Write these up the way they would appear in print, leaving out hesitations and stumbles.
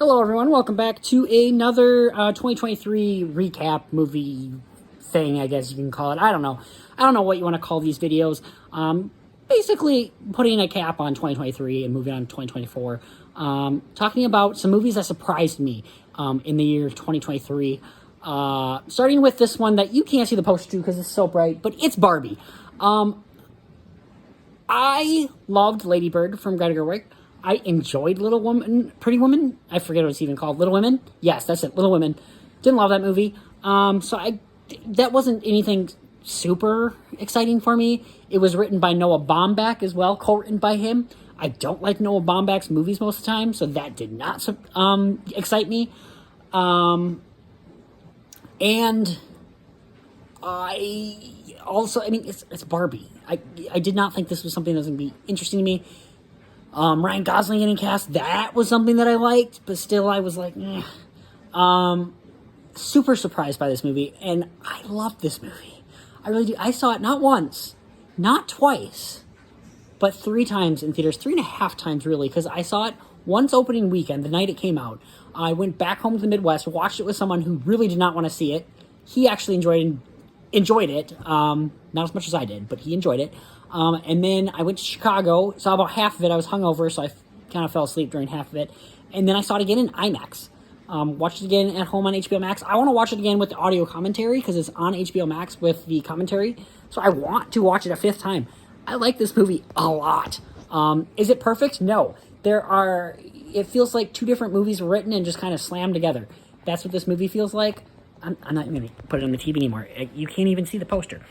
Hello, everyone. Welcome back to another 2023 recap movie thing, I guess you can call it. I don't know. I don't know what you want to call these videos. Basically, putting a cap on 2023 and moving on to 2024. Talking about some movies that surprised me in the year 2023. Starting with this one that you can't see the poster to because it's so bright, but it's Barbie. I loved Lady Bird from Greta Gerwig. I enjoyed Pretty Woman. I forget what it's even called. Little Women? Yes, that's it. Little Women. Didn't love that movie. That wasn't anything super exciting for me. It was written by Noah Baumbach as well, co-written by him. I don't like Noah Baumbach's movies most of the time, so that did not excite me. And I also, it's Barbie. I did not think this was something that was going to be interesting to me. Ryan Gosling getting cast, that was something that I liked, but still I was like, super surprised by this movie, and I loved this movie. I really do. I saw it not once, not twice, but 3 times in theaters, 3.5 times really, because I saw it once opening weekend, the night it came out. I went back home to the Midwest, watched it with someone who really did not want to see it. He actually enjoyed it, not as much as I did, but he enjoyed it. And then I went to Chicago, saw about half of it. I was hungover, so I kind of fell asleep during half of it. And then I saw it again in IMAX. Watched it again at home on HBO Max. I want to watch it again with the audio commentary because it's on HBO Max with the commentary. So I want to watch it a 5th time. I like this movie a lot. Is it perfect? No. It feels like 2 different movies were written and just kind of slammed together. That's what this movie feels like. I'm not even going to put it on the TV anymore. You can't even see the poster.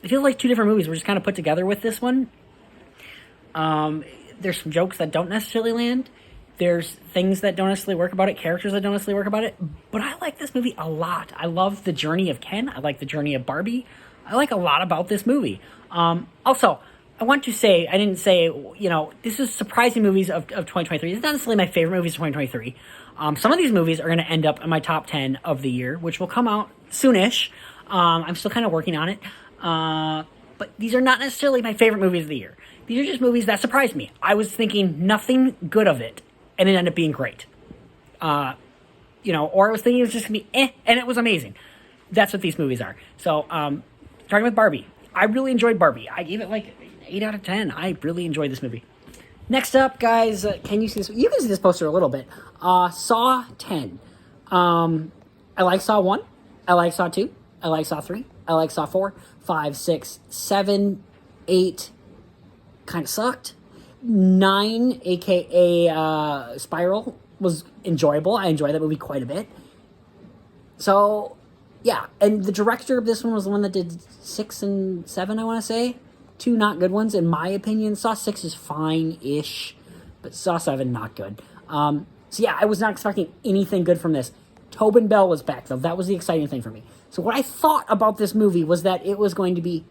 It feels like 2 different movies were just kind of put together with this one. There's some jokes that don't necessarily land. There's things that don't necessarily work about it, characters that don't necessarily work about it. But I like this movie a lot. I love the journey of Ken. I like the journey of Barbie. I like a lot about this movie. Also, I want to say, I didn't say, this is surprising movies of 2023. It's not necessarily my favorite movies of 2023. Some of these movies are going to end up in my top 10 of the year, which will come out soonish. I'm still kind of working on it. But these are not necessarily my favorite movies of the year. These are just movies that surprised me. I was thinking nothing good of it, and it ended up being great. Or I was thinking it was just going to be and it was amazing. That's what these movies are. So, starting with Barbie. I really enjoyed Barbie. I gave it like 8 out of 10. I really enjoyed this movie. Next up, guys, can you see this? You can see this poster a little bit. Saw 10. I like Saw 1. I like Saw 2. I like Saw 3. I like Saw 4, 5, 6, 7, 8. Kind of sucked. 9, aka Spiral, was enjoyable. I enjoyed that movie quite a bit. So, yeah. And the director of this one was the one that did 6 and 7, I want to say. 2 not good ones, in my opinion. Saw 6 is fine-ish, but Saw 7, not good. So, yeah, I was not expecting anything good from this. Tobin Bell was back, though. That was the exciting thing for me. So what I thought about this movie was that it was going to be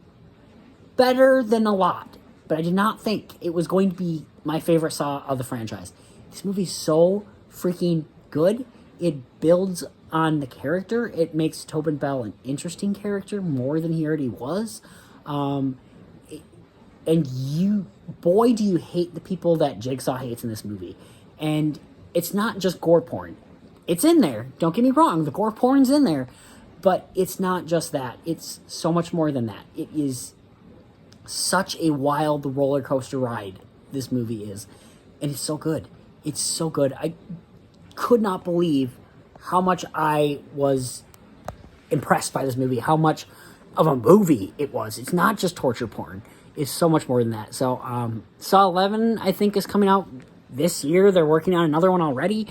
better than a lot, but I did not think it was going to be my favorite Saw of the franchise. This movie is so freaking good. It builds on the character. It makes Tobin Bell an interesting character more than he already was. And boy, do you hate the people that Jigsaw hates in this movie. And it's not just gore porn. It's in there. Don't get me wrong. The gore porn's in there. But it's not just that. It's so much more than that. It is such a wild roller coaster ride, this movie is. And it's so good. It's so good. I could not believe how much I was impressed by this movie, how much of a movie it was. It's not just torture porn. It's so much more than that. So, Saw 11, I think, is coming out this year. They're working on another one already.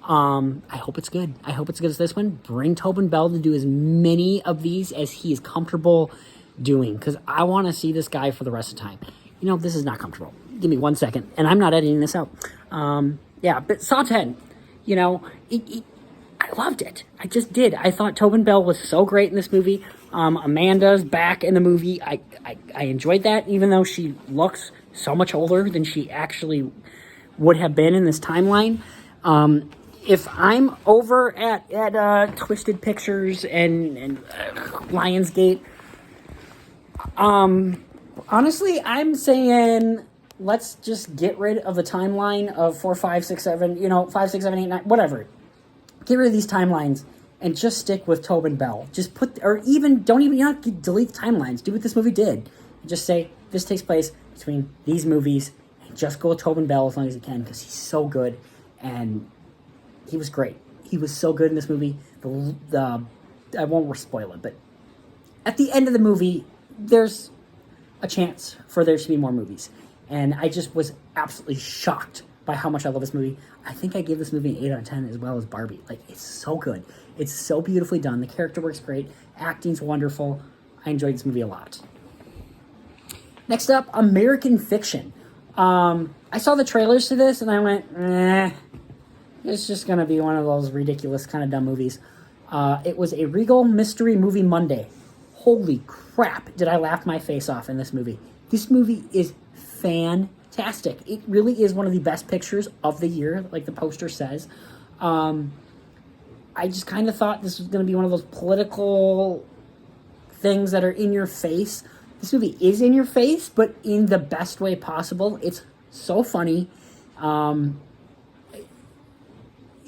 I hope it's good. I hope it's as good as this one. Bring Tobin Bell to do as many of these as he is comfortable doing, because I want to see this guy for the rest of the time. This is not comfortable. Give me 1 second, and I'm not editing this out. But Saw 10, I loved it. I just did. I thought Tobin Bell was so great in this movie. Amanda's back in the movie. I enjoyed that, even though she looks so much older than she actually would have been in this timeline. If I'm over at Twisted Pictures and Lionsgate, honestly, I'm saying let's just get rid of the timeline of 4, 5, 6, 7, 5, 6, 7, 8, 9, whatever. Get rid of these timelines and just stick with Tobin Bell. Just put, or even, don't even, delete the timelines. Do what this movie did. Just say, this takes place between these movies, and just go with Tobin Bell as long as you can, because he's so good, and he was great. He was so good in this movie. I won't spoil it, but at the end of the movie, there's a chance for there to be more movies. And I just was absolutely shocked by how much I love this movie. I think I gave this movie an 8 out of 10 as well as Barbie. Like, it's so good. It's so beautifully done. The character work's great. Acting's wonderful. I enjoyed this movie a lot. Next up, American Fiction. I saw the trailers to this and I went, it's just going to be one of those ridiculous kind of dumb movies. It was a Regal Mystery Movie Monday. Holy crap, did I laugh my face off in this movie. This movie is fantastic. It really is one of the best pictures of the year, like the poster says. I just kind of thought this was going to be one of those political things that are in your face. This movie is in your face, but in the best way possible. It's so funny.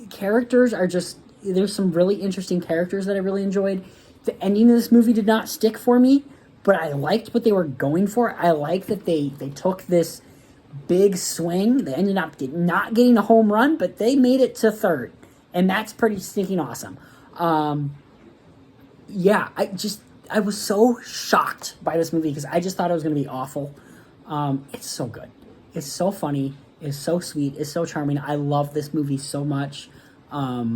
Characters are just... There's some really interesting characters that I really enjoyed. The ending of this movie did not stick for me, but I liked what they were going for. I like that they took this big swing. They ended up not getting a home run, but they made it to third. And that's pretty stinking awesome. I was so shocked by this movie because I just thought it was going to be awful. It's so good. It's so funny. It's so sweet. It's so charming. I love this movie so much. I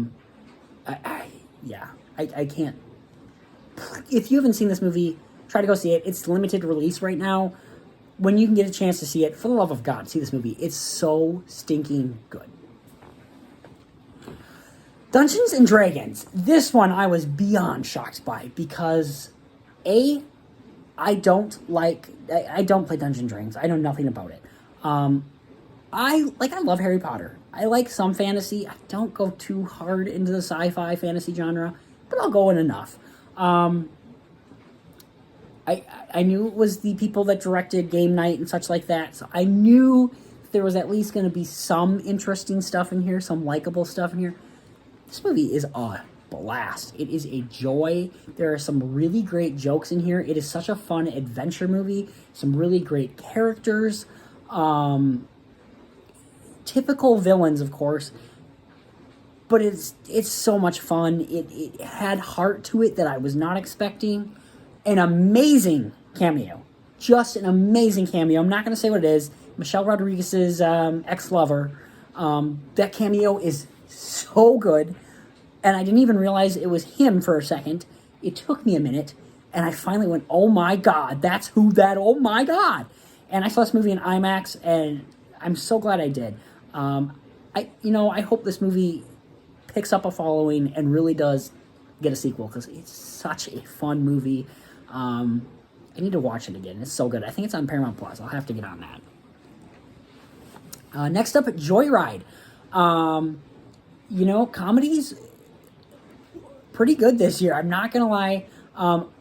can't. If you haven't seen this movie, try to go see it. It's limited release right now. When you can get a chance to see it, for the love of God, see this movie. It's so stinking good. Dungeons and Dragons. This one I was beyond shocked by because, I don't play Dungeons and Dragons. I know nothing about it. I love Harry Potter. I like some fantasy. I don't go too hard into the sci-fi fantasy genre, but I'll go in enough. I knew it was the people that directed Game Night and such like that, so I knew there was at least going to be some interesting stuff in here, some likable stuff in here. This movie is a blast. It is a joy. There are some really great jokes in here. It is such a fun adventure movie. Some really great characters. Typical villains, of course. But it's so much fun. It had heart to it that I was not expecting. An amazing cameo. Just an amazing cameo. I'm not going to say what it is. Michelle Rodriguez's ex-lover. That cameo is so good. And I didn't even realize it was him for a second. It took me a minute. And I finally went, oh my God, that's who that, oh my God. And I saw this movie in IMAX, and I'm so glad I did. I hope this movie picks up a following and really does get a sequel, because it's such a fun movie. I need to watch it again. It's so good. I think it's on Paramount Plus. I'll have to get on that. Next up, Joyride. Comedies, pretty good this year. I'm not going to lie.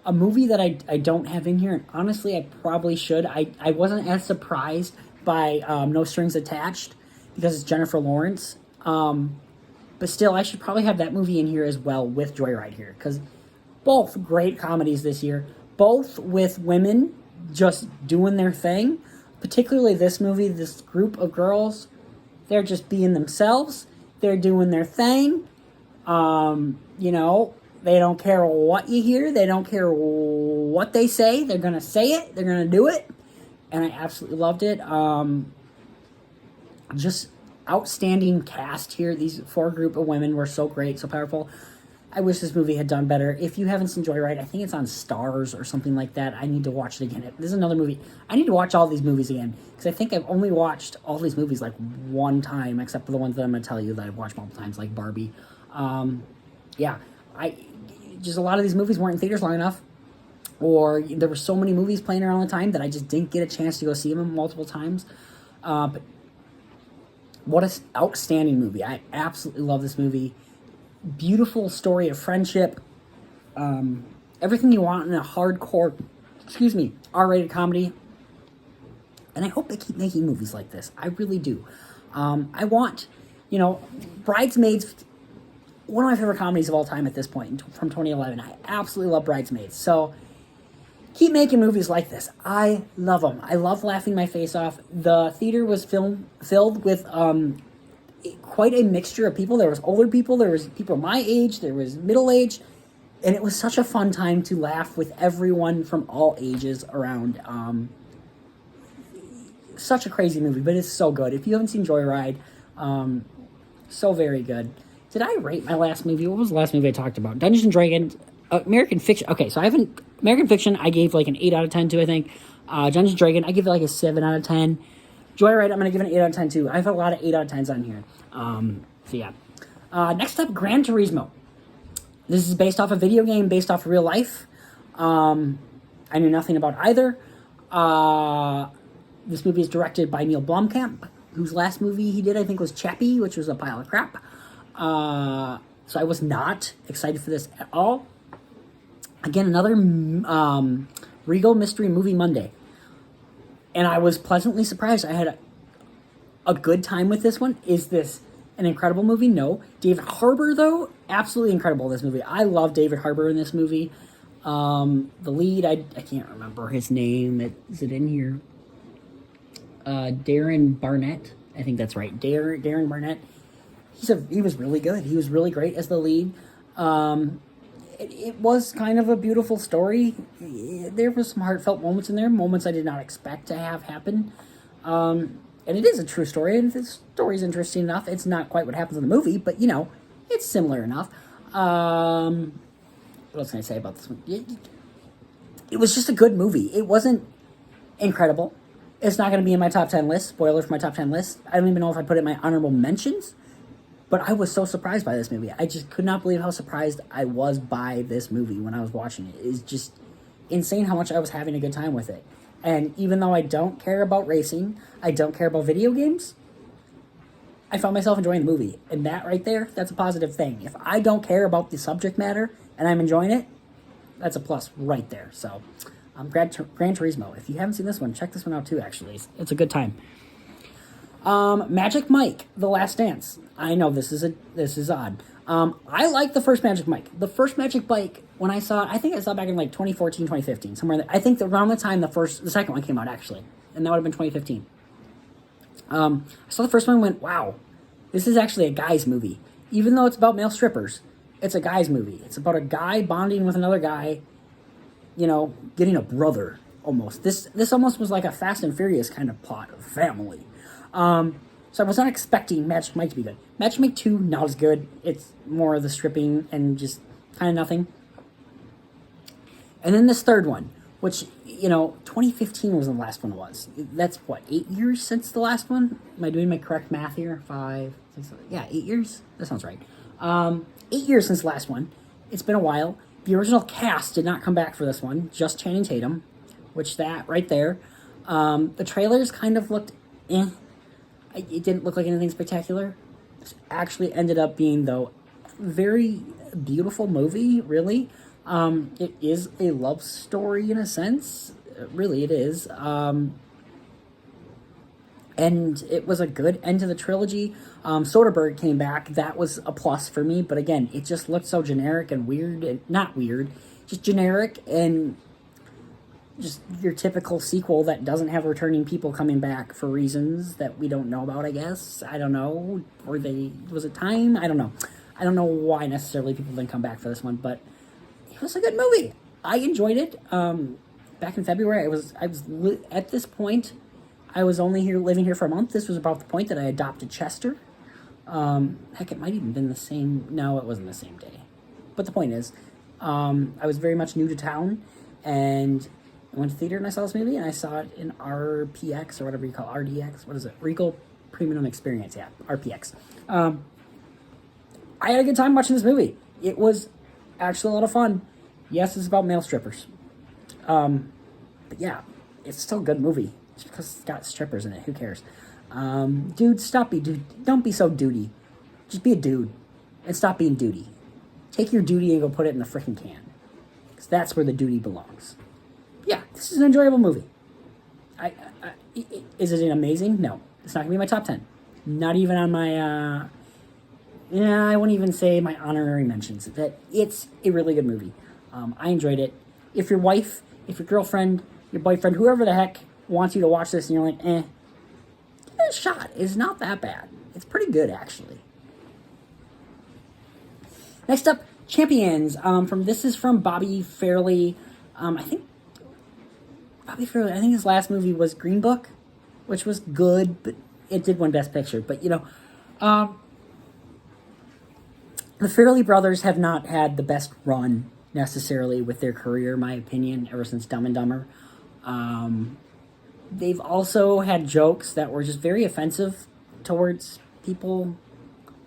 A movie that I don't have in here, and honestly, I probably should. I wasn't as surprised by No Strings Attached, because it's Jennifer Lawrence. But still, I should probably have that movie in here as well with Joyride here, because both great comedies this year, both with women just doing their thing. Particularly this movie, this group of girls, they're just being themselves. They're doing their thing. They don't care what you hear. They don't care what they say. They're going to say it. They're going to do it. And I absolutely loved it. Just outstanding cast here. These 4 group of women were so great, so powerful. I wish this movie had done better. If you haven't seen Joyride, I think it's on Stars or something like that. I need to watch it again. This is another movie. I need to watch all these movies again, because I think I've only watched all these movies like one time, except for the ones that I'm going to tell you that I've watched multiple times, like Barbie. Just a lot of these movies weren't in theaters long enough, or there were so many movies playing around the time that I just didn't get a chance to go see them multiple times. But what an outstanding movie. I absolutely love this movie. Beautiful story of friendship. Everything you want in a hardcore, R-rated comedy. And I hope they keep making movies like this. I really do. I want, you know, Bridesmaids, one of my favorite comedies of all time at this point, from 2011. I absolutely love Bridesmaids. So keep making movies like this. I love them. I love laughing my face off. The theater was filled with quite a mixture of people. There was older people, there was people my age, there was middle age, and it was such a fun time to laugh with everyone from all ages around. Such a crazy movie, but it's so good. If you haven't seen Joyride, so very good. Did I rate my last movie? What was the last movie I talked about? Dungeons and Dragons, American Fiction. Okay, so American Fiction, I gave like an 8 out of 10 to, I think. Dungeons and Dragons, I give it like a 7 out of 10. Joyride, I'm going to give it an 8 out of 10 too. I have a lot of 8 out of 10s on here. So yeah. Next up, Gran Turismo. This is based off a video game, based off real life. I knew nothing about either. This movie is directed by Neil Blomkamp, whose last movie he did, I think, was Chappie, which was a pile of crap. So I was not excited for this at all. Again, another Regal Mystery Movie Monday. And I was pleasantly surprised. I had a good time with this one. Is this an incredible movie? No. David Harbour, though, absolutely incredible in this movie. I love David Harbour in this movie. The lead, I can't remember his name. Is it in here? Darren Barnett. I think that's right. Darren Barnett. He was really good. He was really great as the lead. It was kind of a beautiful story. There was some heartfelt moments in there, moments I did not expect to have happen. And it is a true story, and the story's interesting enough. It's not quite what happens in the movie, but, you know, it's similar enough. What else can I say about this one? It was just a good movie. It wasn't incredible. It's not going to be in my top 10 list. Spoiler for my top 10 list. I don't even know if I put it in my honorable mentions. But I was so surprised by this movie. I just could not believe how surprised I was by this movie when I was watching it. It's just insane how much I was having a good time with it. And even though I don't care about racing, I don't care about video games, I found myself enjoying the movie. And that right there, that's a positive thing. If I don't care about the subject matter and I'm enjoying it, that's a plus right there. So, Gran Turismo. If you haven't seen this one, check this one out too, actually. It's a good time. Magic Mike, The Last Dance. I know this is odd. I like the first Magic Mike. The first Magic Mike, when I saw it, I think I saw it back in like 2014, 2015, somewhere there. I think around the time the second one came out, actually. And that would have been 2015. I saw the first one and went, wow, this is actually a guy's movie. Even though it's about male strippers, it's a guy's movie. It's about a guy bonding with another guy, you know, getting a brother, almost. This almost was like a Fast and Furious kind of plot of family. So I was not expecting Magic Mike to be good. Magic Mike 2, not as good. It's more of the stripping and just kind of nothing. And then this third one, which, you know, 2015 was when the last one was. That's, what, 8 years since the last one? Am I doing my correct math here? 5, 6, 7, yeah, 8 years? That sounds right. 8 years since the last one. It's been a while. The original cast did not come back for this one, just Channing Tatum, which that right there. The trailers kind of looked it didn't look like anything spectacular. It actually ended up being, though, a very beautiful movie, really. It is a love story in a sense. Really, it is. And it was a good end to the trilogy. Soderbergh came back. That was a plus for me. But again, it just looked so generic and weird. And not weird, just generic and just your typical sequel that doesn't have returning people coming back for reasons that we don't know about, I guess. I don't know. Was it time? I don't know. I don't know why necessarily people didn't come back for this one, but it was a good movie. I enjoyed it. Back in February, I was at this point, I was only living here for a month. This was about the point that I adopted Chester. Heck, it might even been the same. No, it wasn't the same day. But the point is, I was very much new to town, and I went to theater and I saw this movie, and I saw it in RPX, or whatever you call it, RDX. What is it? Regal Premium Experience, yeah, RPX. I had a good time watching this movie. It was actually a lot of fun. Yes, it's about male strippers. But yeah, it's still a good movie. Just because it's got strippers in it, who cares? Dude, don't be so duty. Just be a dude. And stop being duty. Take your duty and go put it in the freaking can. Because that's where the duty belongs. Yeah, this is an enjoyable movie. Is it amazing? No, it's not gonna be my top 10. Not even on my. Yeah, I wouldn't even say my honorary mentions. That it's a really good movie. I enjoyed it. If your wife, if your girlfriend, your boyfriend, whoever the heck wants you to watch this, and you're like, give it a shot. It's not that bad. It's pretty good actually. Next up, Champions. This is from Bobby Fairley. I think Bobby Fairley. I think his last movie was Green Book, which was good, but it did win Best Picture. But the Fairley brothers have not had the best run necessarily with their career, in my opinion, ever since Dumb and Dumber. They've also had jokes that were just very offensive towards people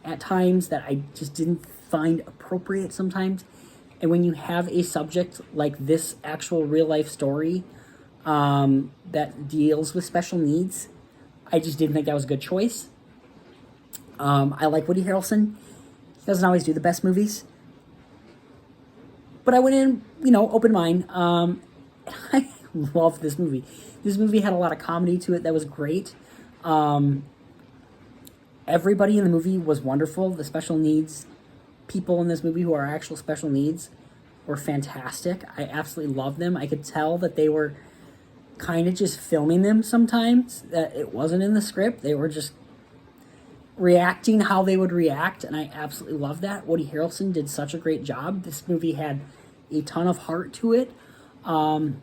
at times that I just didn't find appropriate sometimes. And when you have a subject like this actual real life story that deals with special needs, I just didn't think that was a good choice. I like Woody Harrelson. He doesn't always do the best movies. But I went in, open mind. I loved this movie. This movie had a lot of comedy to it that was great. Everybody in the movie was wonderful. The special needs people in this movie who are actual special needs were fantastic. I absolutely loved them. I could tell that they were kind of just filming them sometimes, that it wasn't in the script. They were just reacting how they would react, and I absolutely love that. Woody Harrelson did such a great job. This movie had a ton of heart to it. Again,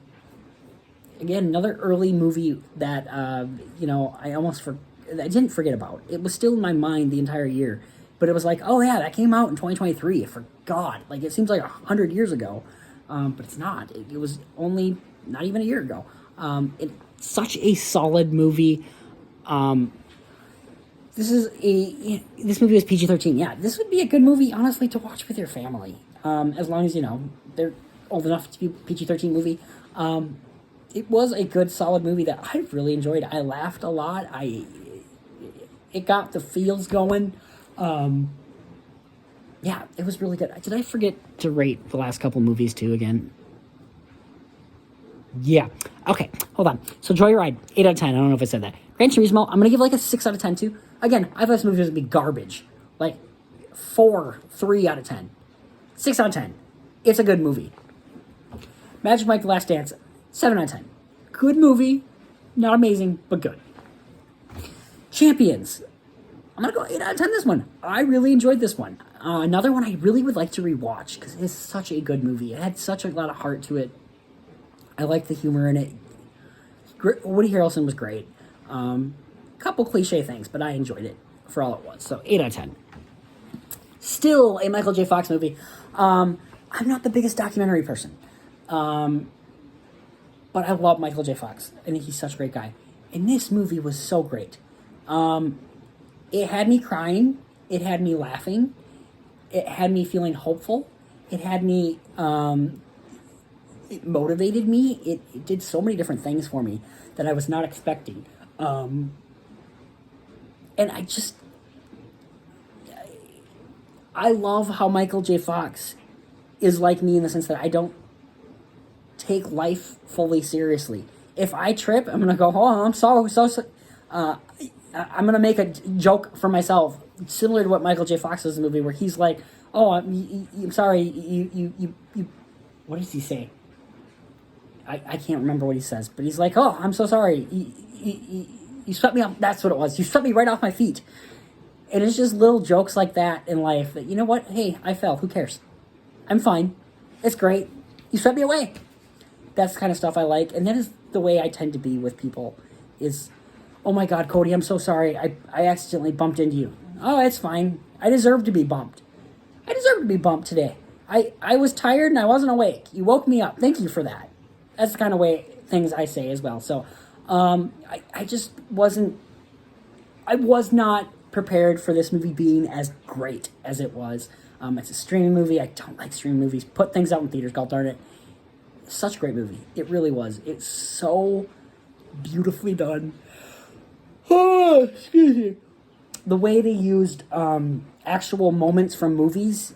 another early movie that I didn't forget about. It was still in my mind the entire year, but it was like, oh yeah, that came out in 2023. I forgot. Like, it seems like 100 years ago, but it's not. It was only not even a year ago. It's such a solid movie. This movie was PG-13. Yeah, this would be a good movie, honestly, to watch with your family. As long as, they're old enough to be PG-13 movie. It was a good, solid movie that I really enjoyed. I laughed a lot. It got the feels going. Yeah, it was really good. Did I forget to rate the last couple movies, too, again? Yeah. Okay, hold on. So Joyride, 8 out of 10. I don't know if I said that. Gran Turismo, I'm going to give like a 6 out of 10 too. Again, I thought this movie was going to be garbage. Like 3 out of 10. 6 out of 10. It's a good movie. Magic Mike The Last Dance, 7 out of 10. Good movie. Not amazing, but good. Champions. I'm going to go 8 out of 10 this one. I really enjoyed this one. Another one I really would like to rewatch because it's such a good movie. It had such a lot of heart to it. I like the humor in it. Woody Harrelson was great. Couple cliche things, but I enjoyed it for all it was. So 8 out of 10. Still a Michael J. Fox movie. I'm not the biggest documentary person. But I love Michael J. Fox. I think he's such a great guy. And this movie was so great. It had me crying. It had me laughing. It had me feeling hopeful. It had me... it motivated me. It did so many different things for me that I was not expecting. And I love how Michael J. Fox is like me in the sense that I don't take life fully seriously. If I trip, I'm gonna go, oh, I'm so I'm gonna make a joke for myself, similar to what Michael J. Fox does in the movie, where he's like, oh, I'm sorry, you what does he say? I can't remember what he says, but he's like, oh, I'm so sorry. You swept me off. That's what it was. You swept me right off my feet. And it's just little jokes like that in life that, you know what? Hey, I fell. Who cares? I'm fine. It's great. You swept me away. That's the kind of stuff I like. And that is the way I tend to be with people is, oh my God, Cody, I'm so sorry. I accidentally bumped into you. Oh, it's fine. I deserve to be bumped. I deserve to be bumped today. I was tired and I wasn't awake. You woke me up. Thank you for that. That's the kind of things I say as well. So I just wasn't... I was not prepared for this movie being as great as it was. It's a streaming movie. I don't like streaming movies. Put things out in theaters, god darn it. Such a great movie. It really was. It's so beautifully done. Oh, excuse me. The way they used actual moments from movies,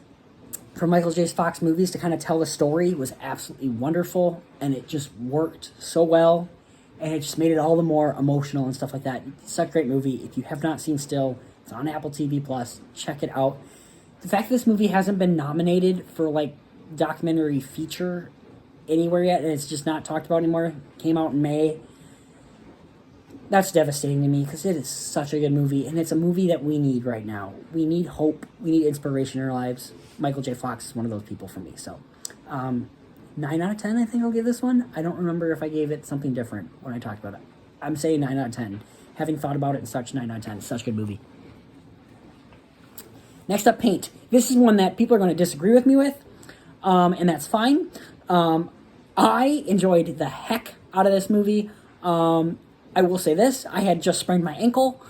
from Michael J. Fox movies, to kind of tell the story was absolutely wonderful, and it just worked so well. and it just made it all the more emotional and stuff like that. It's such a great movie. If you have not seen Still, it's on Apple TV Plus. Check it out. The fact that this movie hasn't been nominated for like documentary feature anywhere yet, and it's just not talked about anymore. Came out in May. That's devastating to me because it is such a good movie, and it's a movie that we need right now. We need hope. We need inspiration in our lives. Michael J. Fox is one of those people for me. So, 9 out of 10, I think I'll give this one. I don't remember if I gave it something different when I talked about it. I'm saying 9 out of 10. Having thought about it and such, 9 out of 10. It's such a good movie. Next up, Paint. This is one that people are going to disagree with me with, and that's fine. I enjoyed the heck out of this movie. I will say this, I had just sprained my ankle.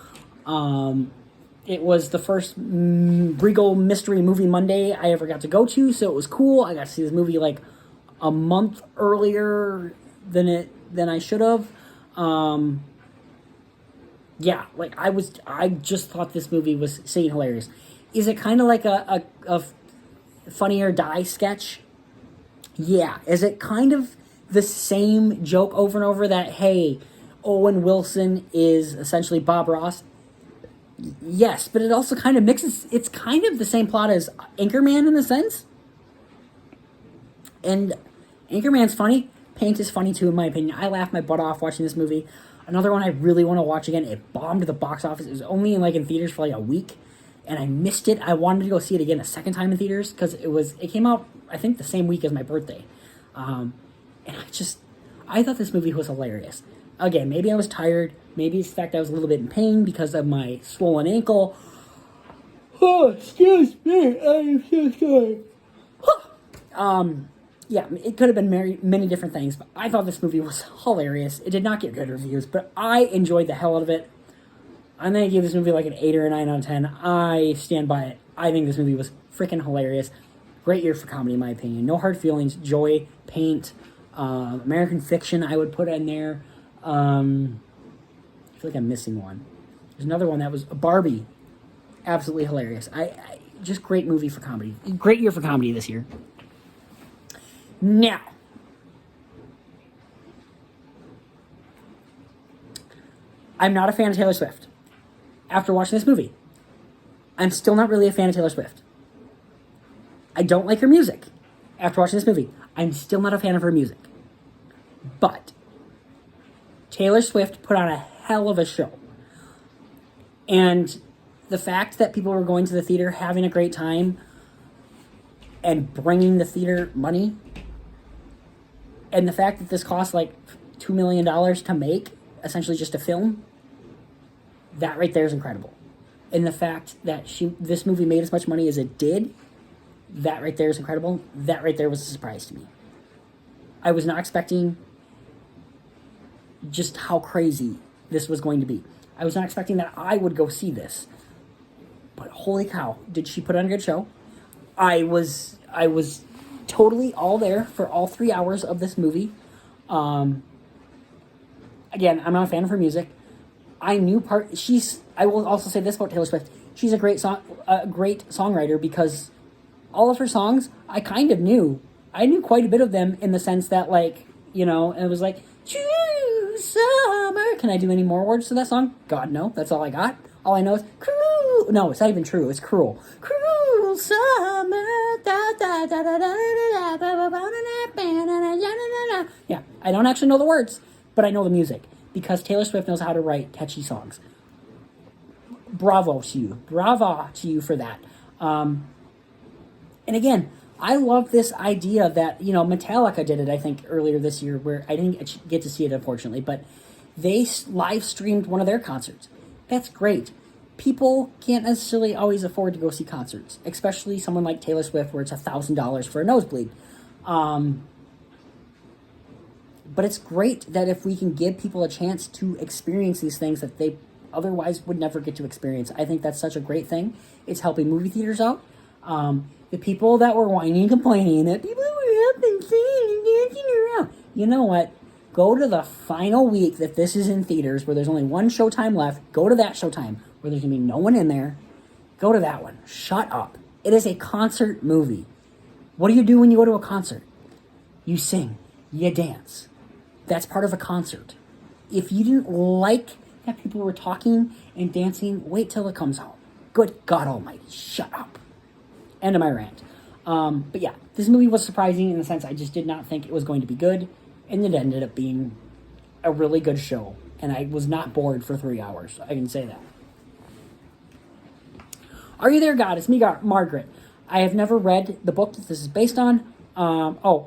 It was the first Regal Mystery Movie Monday I ever got to go to, so it was cool. I got to see this movie like a month earlier than I should have. Yeah, like I just thought this movie was saying hilarious. Is it kind of like a Funny or Die sketch? Yeah. Is it kind of the same joke over and over that, hey, Owen Wilson is essentially Bob Ross? Yes, but it also kind of mixes. It's kind of the same plot as Anchorman in a sense. And Anchorman's funny. Paint is funny too, in my opinion. I laughed my butt off watching this movie. Another one I really want to watch again. It bombed the box office. It was only in theaters for like a week, and I missed it. I wanted to go see it again a second time in theaters because it came out I think the same week as my birthday, and I thought this movie was hilarious. Again, maybe I was tired. Maybe it's the fact I was a little bit in pain because of my swollen ankle. Oh, excuse me. I'm so sorry. Yeah, it could have been many different things, but I thought this movie was hilarious. It did not get good reviews, but I enjoyed the hell out of it. I'm going to give this movie like an 8 or a 9 out of 10. I stand by it. I think this movie was freaking hilarious. Great year for comedy, in my opinion. No Hard Feelings, Joy, Paint, American Fiction I would put in there. I feel like I'm missing one. There's another one that was Barbie. Absolutely hilarious. Just great movie for comedy. Great year for comedy this year. Now, I'm not a fan of Taylor Swift. After watching this movie, I'm still not really a fan of Taylor Swift. I don't like her music. After watching this movie, I'm still not a fan of her music. But Taylor Swift put on a hell of a show. And the fact that people were going to the theater, having a great time, and bringing the theater money, and the fact that this cost like $2 million to make, essentially just a film, that right there is incredible. And the fact that this movie made as much money as it did, that right there is incredible. That right there was a surprise to me. I was not expecting just how crazy this was going to be. I was not expecting that I would go see this. But holy cow, did she put on a good show? I was totally all there for all 3 hours of this movie. Again, I'm not a fan of her music. I will also say this about Taylor Swift. She's a great songwriter because all of her songs I kind of knew. I knew quite a bit of them in the sense that it was like, True Summer. Can I do any more words to that song? God, no. That's all I got. All I know is cruel. No, it's not even true. It's cruel. Cruel summer. Yeah, I don't actually know the words, but I know the music because Taylor Swift knows how to write catchy songs. Bravo to you for that. And again, I love this idea that, Metallica did it, I think, earlier this year, where I didn't get to see it, unfortunately, but they live streamed one of their concerts. That's great. People can't necessarily always afford to go see concerts, especially someone like Taylor Swift, where it's $1,000 for a nosebleed. But it's great that if we can give people a chance to experience these things that they otherwise would never get to experience, I think that's such a great thing. It's helping movie theaters out. The people that were whining and complaining that people were up and singing and dancing around, you know what? Go to the final week that this is in theaters, where there's only one showtime left. Go to that showtime, where there's going to be no one in there. Go to that one. Shut up. It is a concert movie. What do you do when you go to a concert? You sing. You dance. That's part of a concert. If you didn't like that people were talking and dancing, wait till it comes home. Good God Almighty, shut up. End of my rant. But yeah, this movie was surprising in the sense I just did not think it was going to be good, and it ended up being a really good show, and I was not bored for 3 hours. I can say that. Are You There, God? It's me, Margaret. I have never read the book that this is based on.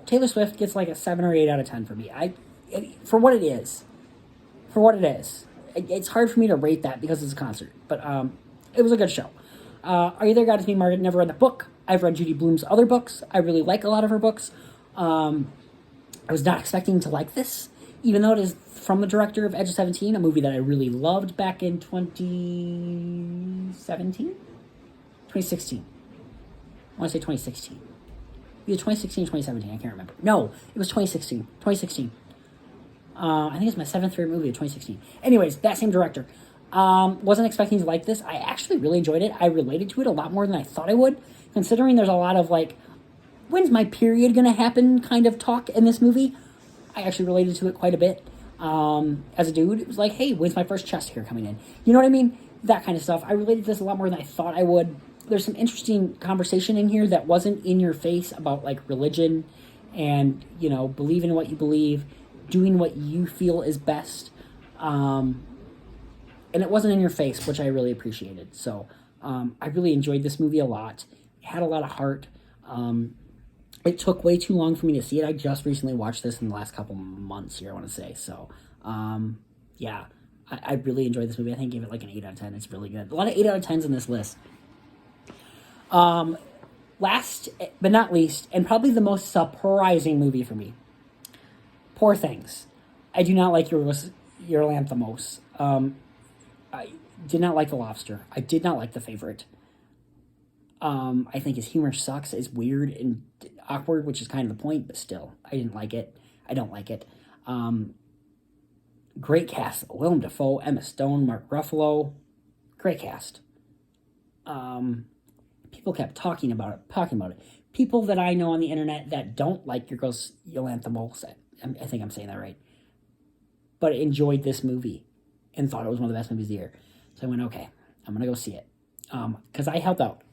Taylor Swift gets like a 7 or 8 out of 10 for me. For what it is. It's hard for me to rate that because it's a concert, but it was a good show. Are You There, God? It's me, Margaret. Never read the book. I've read Judy Blume's other books. I really like a lot of her books. I was not expecting to like this, even though it is from the director of Edge of 17, a movie that I really loved back in 2017? 2016. I want to say 2016. Either 2016 or 2017, I can't remember. No, it was 2016. 2016. I think it's my 7th favorite movie of 2016. Anyways, that same director. Wasn't expecting to like this. I actually really enjoyed it. I related to it a lot more than I thought I would, considering there's a lot of like, when's my period gonna happen kind of talk in this movie. I actually related to it quite a bit. As a dude, it was like, hey, when's my first chest hair coming in? You know what I mean? That kind of stuff. I related to this a lot more than I thought I would. There's some interesting conversation in here that wasn't in your face about like religion and, you know, believing in what you believe, doing what you feel is best. And it wasn't in your face, which I really appreciated. So I really enjoyed this movie a lot. It had a lot of heart. It took way too long for me to see it. I just recently watched this in the last couple months here, I want to say. So, yeah, I really enjoyed this movie. I think I gave it like an 8 out of 10. It's really good. A lot of 8 out of 10s in this list. Last but not least, and probably the most surprising movie for me, Poor Things. I do not like your Lanthimos. I did not like The Lobster. I did not like The Favorite. I think his humor sucks. It's weird and awkward, which is kind of the point, but still, I didn't like it. I don't like it. Great cast. Willem Dafoe, Emma Stone, Mark Ruffalo. Great cast. People kept talking about it. People that I know on the internet that don't like Yorgos Lanthimos, I think I'm saying that right, but enjoyed this movie and thought it was one of the best movies of the year. So I went, okay, I'm going to go see it. Because I held out.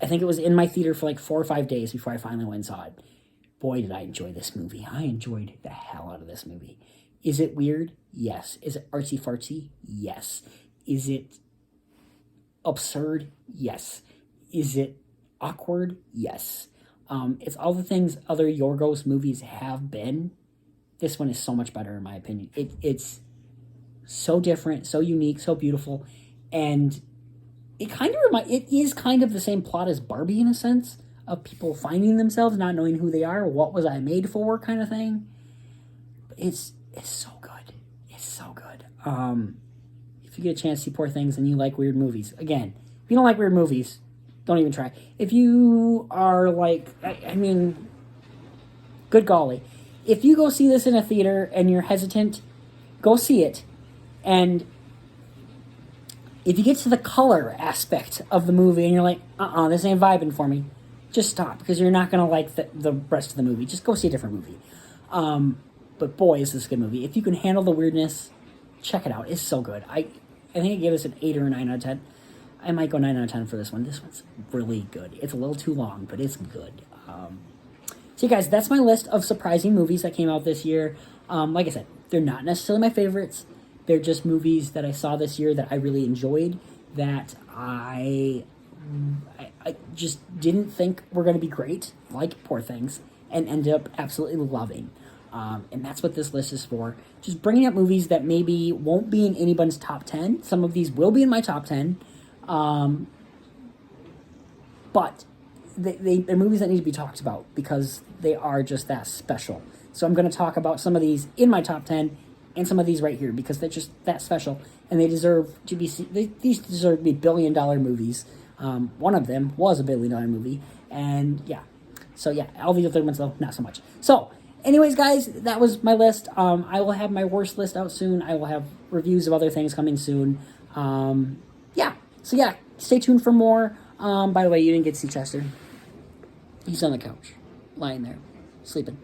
I think it was in my theater for like 4 or 5 days before I finally went and saw it. Boy, did I enjoy this movie. I enjoyed the hell out of this movie. Is it weird? Yes. Is it artsy-fartsy? Yes. Is it absurd? Yes. Is it awkward? Yes. It's all the things other Yorgos movies have been. This one is so much better in my opinion. It's so different, so unique, so beautiful, and it is kind of the same plot as Barbie in a sense, of people finding themselves, not knowing who they are, what was I made for kind of thing. But it's so good. It's so good. If you get a chance to see Poor Things and you like weird movies, again, if you don't like weird movies, don't even try. If you are like, I mean, good golly. If you go see this in a theater and you're hesitant, go see it. And if you get to the color aspect of the movie and you're like, this ain't vibing for me, just stop, because you're not going to like the rest of the movie. Just go see a different movie. But boy, is this a good movie. If you can handle the weirdness, check it out. It's so good. I think I gave this an 8 or a 9 out of 10. I might go 9 out of 10 for this one. This one's really good. It's a little too long, but it's good. So, you guys, that's my list of surprising movies that came out this year. Like I said, they're not necessarily my favorites. They're just movies that I saw this year that I really enjoyed, that I just didn't think were going to be great, like Poor Things, and ended up absolutely loving. And that's what this list is for. Just bringing up movies that maybe won't be in anyone's top 10. Some of these will be in my top 10. But they're movies that need to be talked about because they are just that special. So I'm going to talk about some of these in my top 10 and some of these right here because they're just that special and they deserve to be. These deserve to be billion-dollar movies. One of them was a billion-dollar movie, and yeah. So yeah, all the other ones though, not so much. So, anyways, guys, that was my list. I will have my worst list out soon. I will have reviews of other things coming soon. Yeah. So yeah, stay tuned for more. By the way, you didn't get to see Chester. He's on the couch, lying there, sleeping.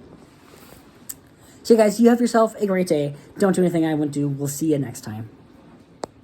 So, guys, you have yourself a great day. Don't do anything I wouldn't do. We'll see you next time.